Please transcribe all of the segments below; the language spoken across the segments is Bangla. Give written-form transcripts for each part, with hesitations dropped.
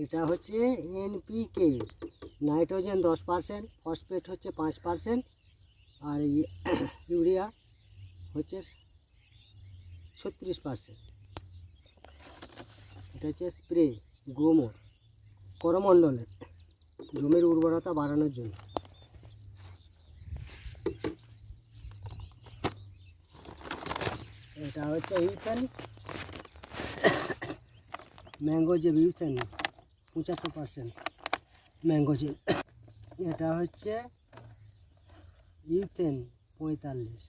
এটা হচ্ছে এনপিকে, নাইট্রোজেন 10%, ফসফেট হচ্ছে 5%, আর ইউরিয়া হচ্ছে 36%। এটা হচ্ছে স্প্রে গ্রোমোর করমণ্ডলে জমির উর্বরতা বাড়ানোর জন্য। এটা হচ্ছে ইউথেন, ম্যাঙ্গোজেব ইউথেন 75% ম্যাঙ্গোজেব। এটা হচ্ছে ইউথেন 45,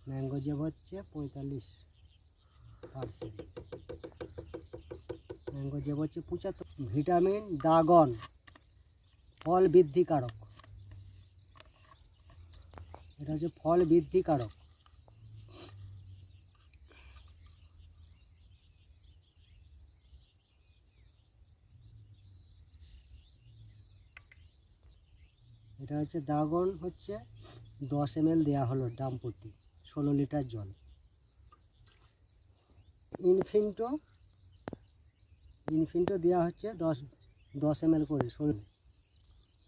ম্যাঙ্গোজেব হচ্ছে 45%, ম্যাঙ্গোজেব হচ্ছে 75। ভিটামিন দাগন ফল বৃদ্ধিকারক, এটা হচ্ছে ফল বৃদ্ধিকারক। এটা হচ্ছে দাগন হচ্ছে 10 ml দেওয়া হলো ড্রাম প্রতি 16 লিটার জল। ইনফিন্টো দেওয়া হচ্ছে 10 ml করে 16।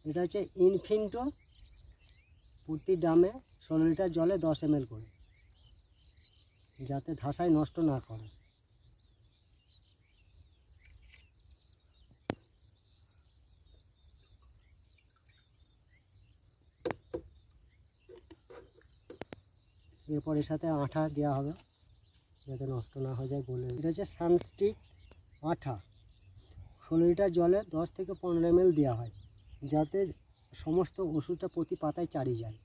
এটা হচ্ছে ইনফিন্টো প্রতি ড্রামে 16 লিটার জলে 10 ml করে, যাতে ধাসায় নষ্ট না করে। এরপর এর সাথে আঠা দেওয়া হবে যাতে নষ্ট না হয়ে যায় গলে। এটা হচ্ছে সানস্টিক আঠা 16 লিটার জলে 10 থেকে 15 ml দেওয়া হয়, যাতে সমস্ত ওষুধটা প্রতি পাতায় চারিয়ে যায়।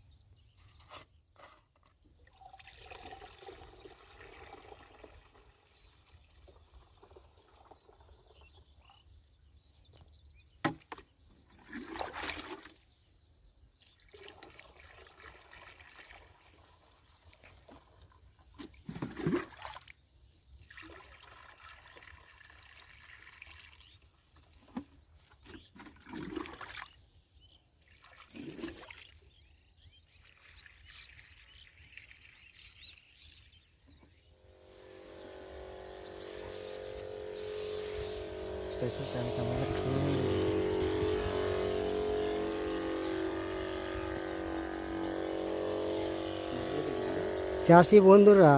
চাষি বন্ধুরা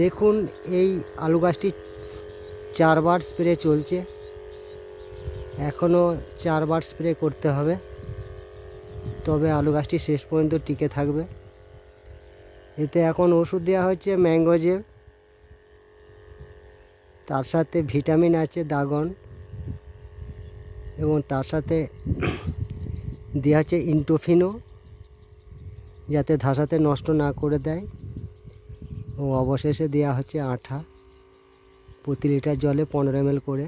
দেখুন, এই আলু গাছটি 4 বার স্প্রে চলছে, এখনও 4 বার স্প্রে করতে হবে, তবে আলু গাছটি শেষ পর্যন্ত টিকে থাকবে। এতে এখন ওষুধ দেওয়া হচ্ছে ম্যাঙ্গোজেব, তার সাথে ভিটামিন আছে দাগন, এবং তার সাথে দেওয়া হচ্ছে ইন্টোফিনো, যাতে ধাসাতে নষ্ট না করে দেয়। ও অবশেষে দেওয়া হচ্ছে আঠা প্রতি লিটার জলে 15 ml করে।